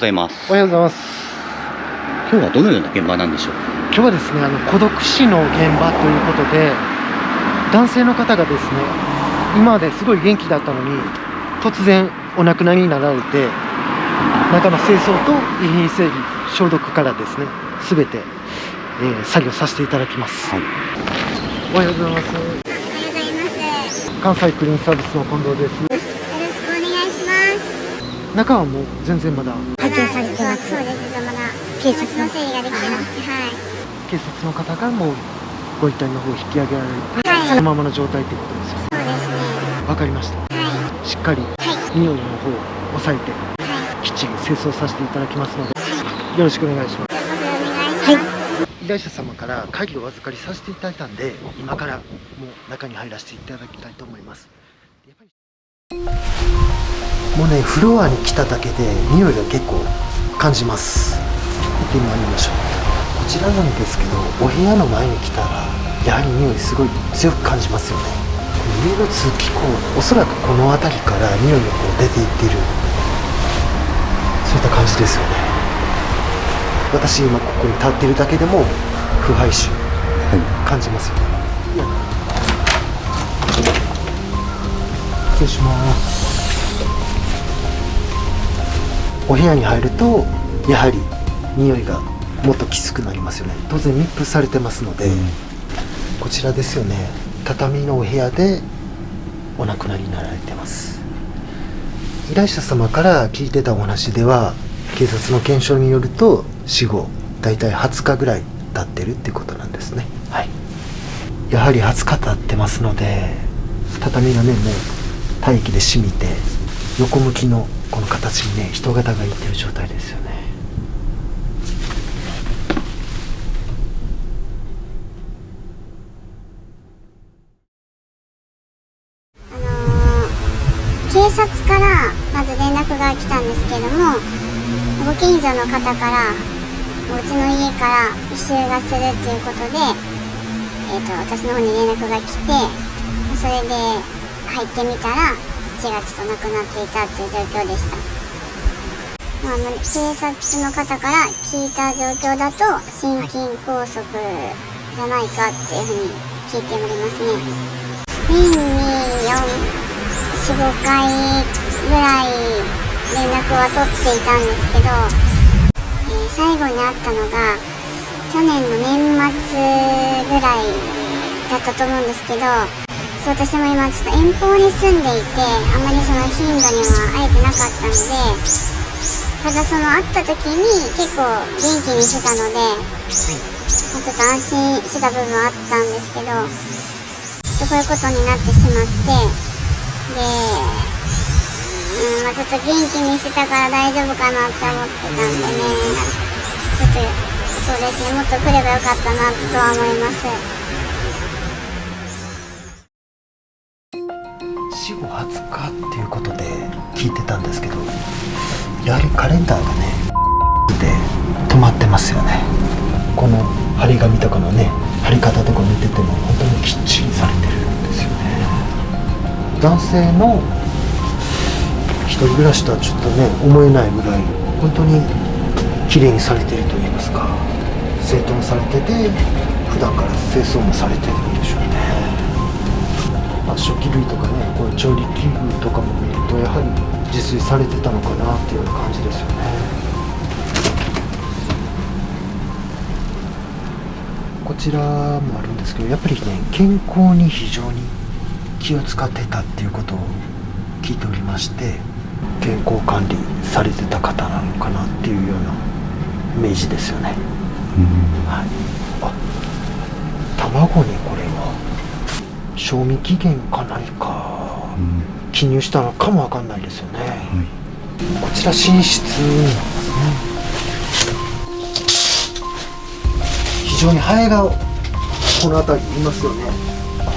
ございます。おはようございます。今日はどのような現場なんでしょうか。今日はですね、孤独死の現場ということで、男性の方がですね、今まですごい元気だったのに、突然お亡くなりになられて、中の清掃と遺品整理、消毒からですね、すべて、作業させていただきます。はい、おはようございます。おはようございます。関西クリーンサービスの近藤です。よろしくお願いします。中はもう全然まだ拝見されてます。そうです。まだ警察の整理ができてなくて、はい。警察の方がもうご遺体の方を引き上げられて、はい、そのままの状態ということですよね。そうですね。わかりました。はい。しっかり匂いの方を抑えて、はい、きっちり清掃させていただきますので、よろしくお願いします。はい。依頼者様から鍵をお預かりさせていただいたんで、今からもう中に入らせていただきたいと思います。やっぱりもうね、フロアに来ただけで匂いが結構感じます。行ってまいりましょう。こちらなんですけど、お部屋の前に来たらやはり匂いすごい強く感じますよね。この上の通気口、おそらくこの辺りから匂いがこう出ていっている、そういった感じですよね。私今ここに立っているだけでも腐敗臭感じますよね。失礼します。お部屋に入るとやはり匂いがもっときつくなりますよね。当然密封されてますので、こちらですよね、畳のお部屋でお亡くなりになられてます。依頼者様から聞いてたお話では、警察の検証によると死後だいたい20日ぐらい経ってるってことなんですね。はい、やはり20日経ってますので、畳がね、もう体液で染みて横向きのこの形にね、人型がいってる状態ですよね。警察からまず連絡が来たんですけども、ご近所の方からうちの家から異臭がするっていうことで、私の方に連絡が来て、それで入ってみたら父がちょっと亡くなっていたっていう状況でした。警察の方から聞いた状況だと心筋梗塞じゃないかっていうふうに聞いておりますね。年に4、5回ぐらい連絡は取っていたんですけど、最後に会ったのが去年の年末ぐらいだったと思うんですけど、私も今ちょっと遠方に住んでいて、あまりその頻度には会えてなかったので、ただその会った時に結構元気にしてたので、ちょっと安心した部分はあったんですけど、こういうことになってしまって、で、ちょっと元気にしてたから大丈夫かなって思ってたんでね、ちょっとそうですね、もっと来ればよかったなとは思います。死後20日っていうことで聞いてたんですけど、やはりカレンダーがねで止まってますよね。この張り紙とかのね、貼り方とか見てても本当にきっちりされてるんですよね。男性の一人暮らしとはちょっとね思えないぐらい本当に綺麗にされてると言いますか、整頓されてて、普段から清掃もされてるんでしょうね。食器類とかね、こういう調理器具とかも見るとやはり自炊されてたのかなっていうような感じですよね。こちらもあるんですけど、やっぱりね、健康に非常に気を使ってたっていうことを聞いておりまして、健康管理されてた方なのかなっていうようなイメージですよね。はい、卵にこれは賞味期限か何か記入したのかもわかんないですよね。こちら寝室なんですね。非常にハエがこの辺りにいますよね。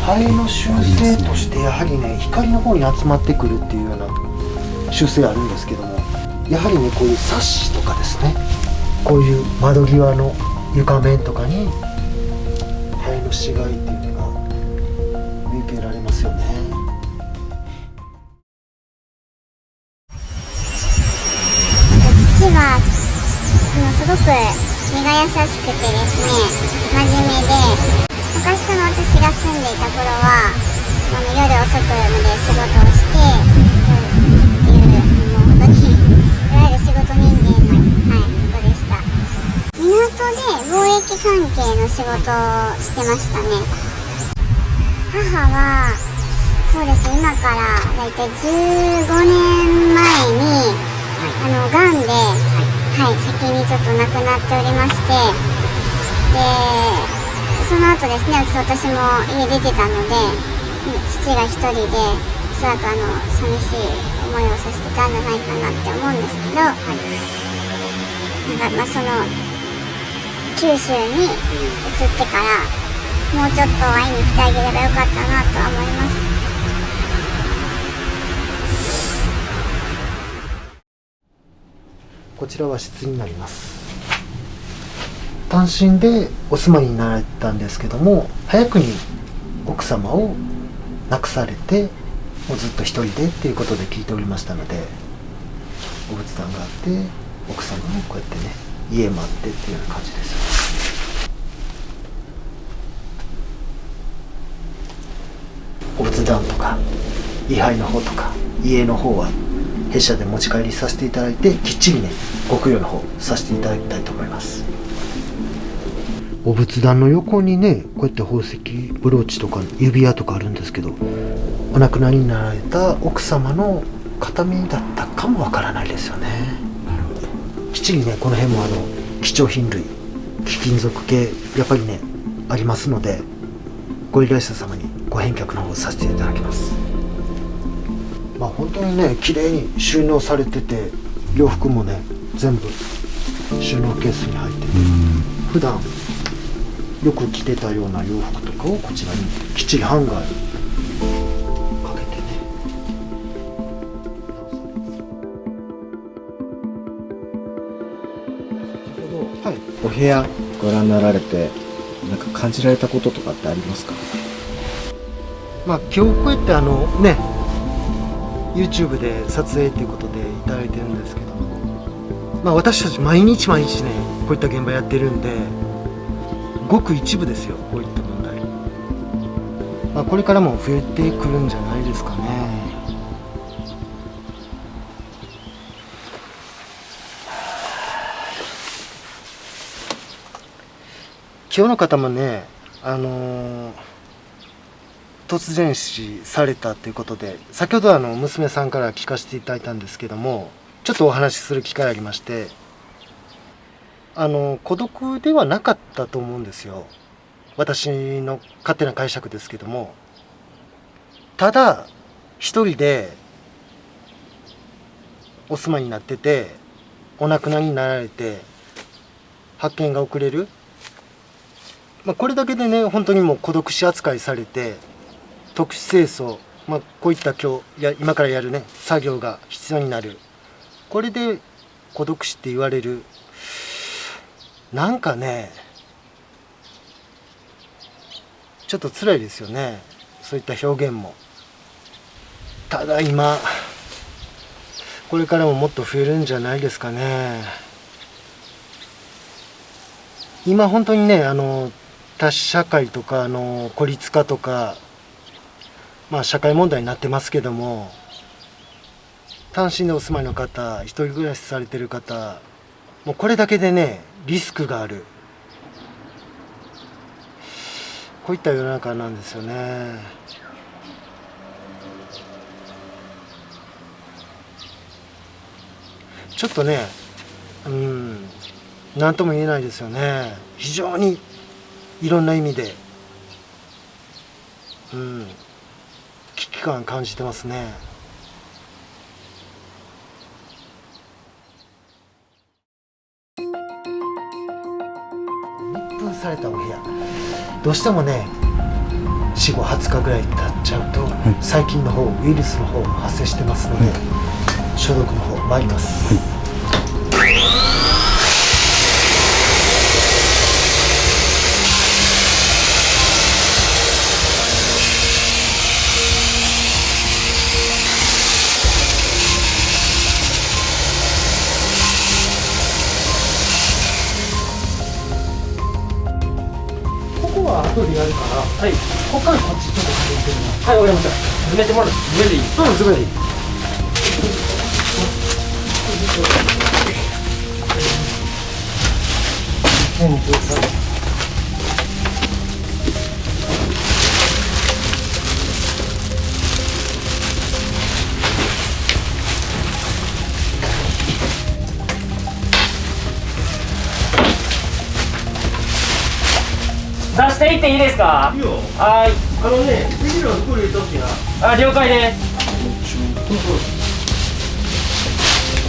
ハエの習性としてやはりね、光の方に集まってくるっていうような習性あるんですけども、やはりね、こういうサッシとかですね、こういう窓際の床面とかにハエの死骸っていうのが見受けられますよね。父はすごく身が優しくてですね、真面目で、昔私が住んでいた頃は夜遅くまで仕事をしてっていうもう本当にいわゆる仕事人間の、人でした。港で貿易関係の仕事をしてましたね。母はそうです、今からだいたい15年前にがんで、先にちょっと亡くなっておりまして、でその後ですね、私も家出てたので、父が一人でおそらく寂しい思いをさせてたんじゃないかなって思うんですけど、その九州に移ってからもうちょっと会いに来てあげればよかったなとは思います。こちらは室になります。単身でお住まいになられたんですけども、早くに奥様を亡くされて、もうずっと一人でっていうことで聞いておりましたので、お仏壇があって奥様もこうやってね、家もあってっていうような感じです。お仏壇とか位牌の方とか家の方は弊社で持ち帰りさせていただいて、きっちりねご供養の方させていただきたいと思います。お仏壇の横にね、こうやって宝石ブローチとか指輪とかあるんですけど、お亡くなりになられた奥様の形見だったかもわからないですよね。きっちりね、この辺も貴重品類、貴金属系やっぱりねありますので、ご依頼者様にご返却の方させていただきます。本当にね、綺麗に収納されてて、洋服もね全部収納ケースに入ってて、普段よく着てたような洋服とかをこちらにきっちりハンガーにかけてね。はい、お部屋ご覧になられてなんか感じられたこととかってありますか？今日こうやってね YouTube で撮影ということでいただいてるんですけども、私たち毎日ねこういった現場やってるんで、ごく一部ですよ、こういった問題。これからも増えてくるんじゃないですかね。今日の方もね、突然死されたということで、先ほど娘さんから聞かせていただいたんですけども、ちょっとお話しする機会ありまして、孤独ではなかったと思うんですよ。私の勝手な解釈ですけども、ただ一人でお住まいになってて、お亡くなりになられて発見が遅れる、これだけでね本当にもう孤独死扱いされて、特殊清掃、こういった今からやるね作業が必要になる。これで孤独死って言われる、なんかねちょっと辛いですよね、そういった表現も。ただ今これからももっと増えるんじゃないですかね。今本当にね多子社会とか孤立化とか、社会問題になってますけども、単身でお住まいの方、一人暮らしされてる方、もうこれだけでねリスクがある、こういった世の中なんですよね。ちょっとね、何とも言えないですよね。非常にいろんな意味で、危機感感じてますね。密封されたお部屋、どうしてもね4、5、20日ぐらい経っちゃうと、細菌の方、ウイルスの方発生してますので、消毒の方参ります。こは後でやるから、はい。ここからこっちちょっとかけてみよはい、わかりました。詰めてもらって、詰めでいい。う。うん、すごい。出していっていいですか。いいよ。はーい。あのね、できるの袋入れてほしいな。あ、了解です。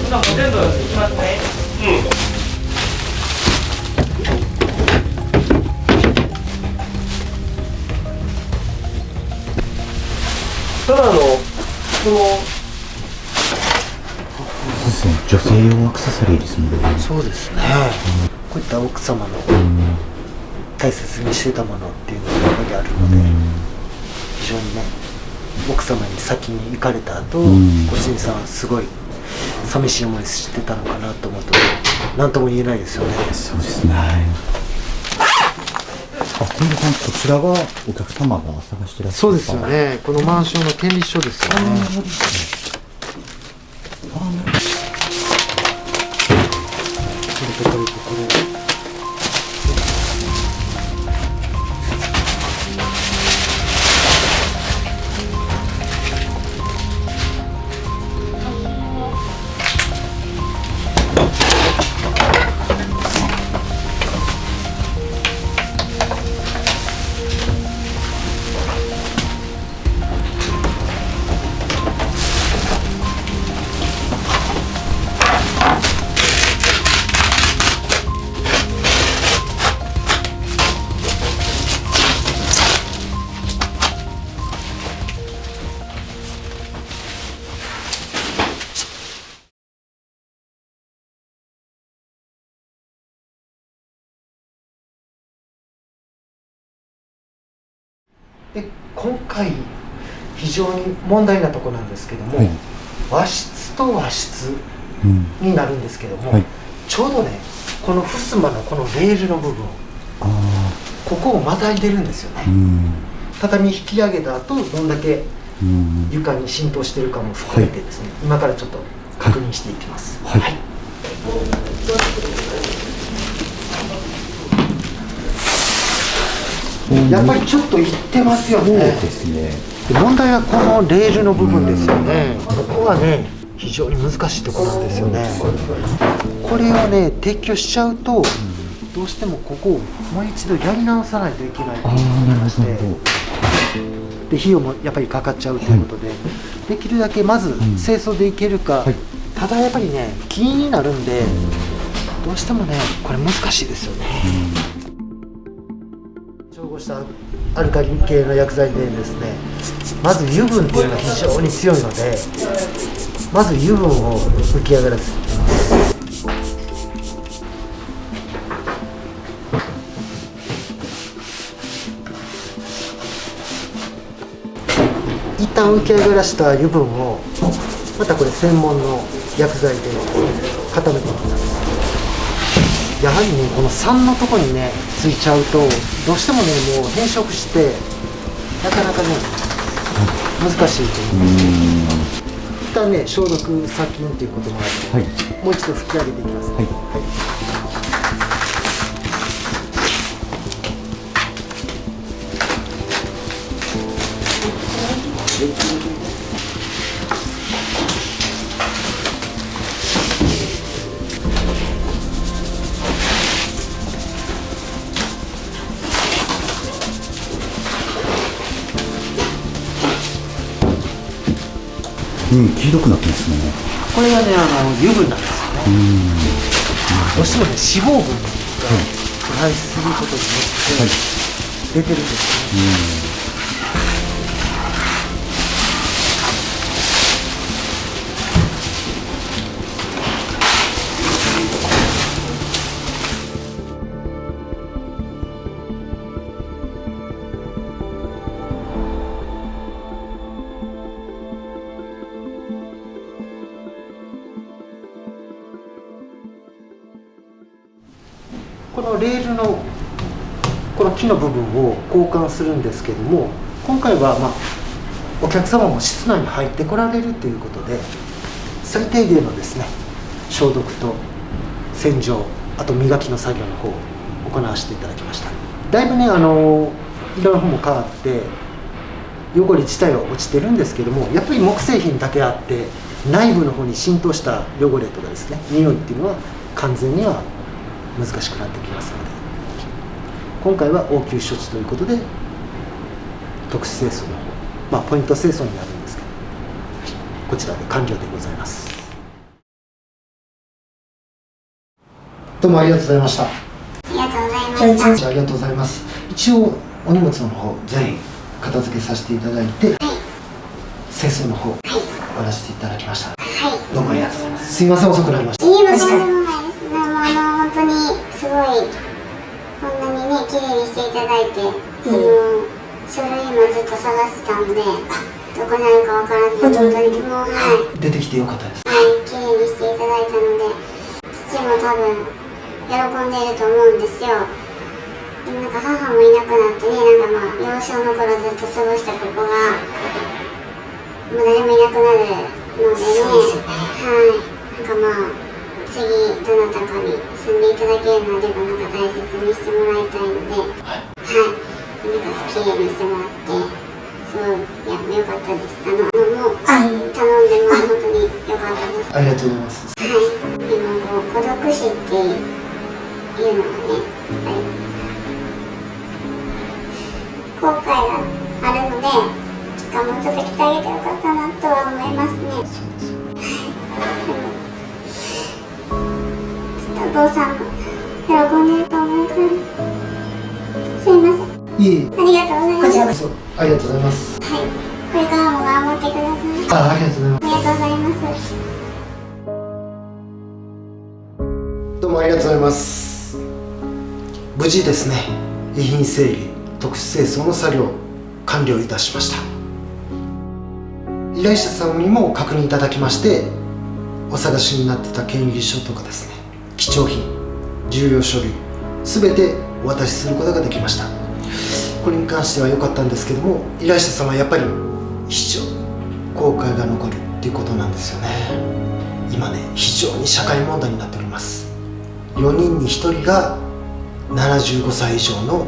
ほなもう全部いきますね。ただこのそうですね。女性用アクセサリーですもんね。そうですね、こういった奥様の大切にしてたものっていうのがやっぱりあるので、非常にね、奥様に先に行かれた後、ご主人さんはすごい寂しい思いしてたのかなと思うと何とも言えないですよね。そうですね。あ、近藤さん、こちらがお客様が探してらっしゃる。そうですよ。ね、このマンションの権利書ですよね。これとこれとこれ。で今回非常に問題なところなんですけども、はい、和室と和室になるんですけども、はい、ちょうどね、この襖のこのレールの部分、あここをまたいでるんですよね。畳引き上げた後どんだけ床に浸透してるかも含めてですね、今からちょっと確認していきます。はい、はい。やっぱりちょっといってますよね。そうですね。で問題はこのレールの部分ですよね。ここはね、非常に難しいところなんですよね。これをね、撤去しちゃうと、どうしてもここをもう一度やり直さないといけないと思いまして、で費用もやっぱりかかっちゃうということで、できるだけまず清掃でいけるか、ただやっぱりね、気になるんで、どうしてもね、これ難しいですよね。調合したアルカリ系の薬剤でですね、まず油分っていうのが非常に強いので、まず油分を浮き上がらせていきます。一旦浮き上がらした油分をまたこれ専門の薬剤で固めていきます。やはりね、この酸のとこにねついちゃうとどうしてもね、もう変色してなかなかね難しいと思います。一旦ね、消毒殺菌ということもあって、もう一度拭き上げていきます。黄色くなってますね。これがね、油分なんですよね。どうしてもね、脂肪分が腐敗することによって出てるんですね。このレールのこの木の部分を交換するんですけども、今回はお客様も室内に入ってこられるということで、最低限のですね消毒と洗浄、あと磨きの作業の方を行わせていただきました。だいぶね色の方も変わって汚れ自体は落ちてるんですけども、やっぱり木製品だけあって内部の方に浸透した汚れとかですね、匂いっていうのは完全には難しくなってきますので、今回は応急処置ということで特殊清掃の方、ポイント清掃になるんですけど、こちらで完了でございます。どうもありがとうございました。ありがとうございました。ありがとうございます。一応お荷物の方全員片付けさせていただいて、清掃の方終わらせていただきました。どうもありがとうございます。すいません、遅くなりました。いいものでもないです。本当にすごいこんなにね綺麗にしていただいて、書類今ずっと探してたので、どこにあるかわからず、本当にもう出てきてよかったです。綺麗にしていただいたので、父も多分喜んでいると思うんですよ。でも母もいなくなってね、幼少の頃ずっと過ごしたここがもう誰もいなくなるのでね、次どなたかに住んでいただけるのであれば大切にしてもらいたいので、綺麗にしてもらって、すごい良かったです。もう頼んでも本当に良かったです。ありがとうございます。でも孤独死っていうのはね、後悔があるので、もうちょっと来てあげてよかったなとは思いますね。お父さんも喜んでると思うから、すいません。いえ、ありがとうございます。ありがとうございます。これからも頑張ってください。ありがとうございます。ありがとうございます。どうもありがとうございます。無事ですね、遺品整理、特殊清掃の作業完了いたしました。依頼者様にも確認いただきまして、お探しになってた権利書とかですね、貴重品、重要書類全てお渡しすることができました。これに関しては良かったんですけども、依頼者様はやっぱり非常に後悔が残るっていうことなんですよね。今ね、非常に社会問題になっております。4人に1人が75歳以上の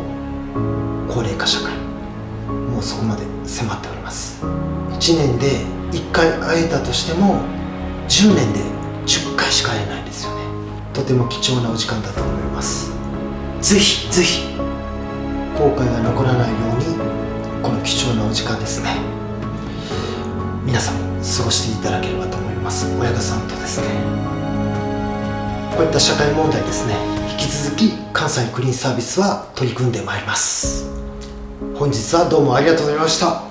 高齢化社会、もうそこまで迫っております。1年で1回会えたとしても10年で10回しか会えないんですよね。とても貴重なお時間だと思います。ぜひぜひ後悔が残らないように、この貴重なお時間ですね、皆さんも過ごしていただければと思います。親御さんとですね、こういった社会問題ですね、引き続き関西クリーンサービスは取り組んでまいります。本日はどうもありがとうございました。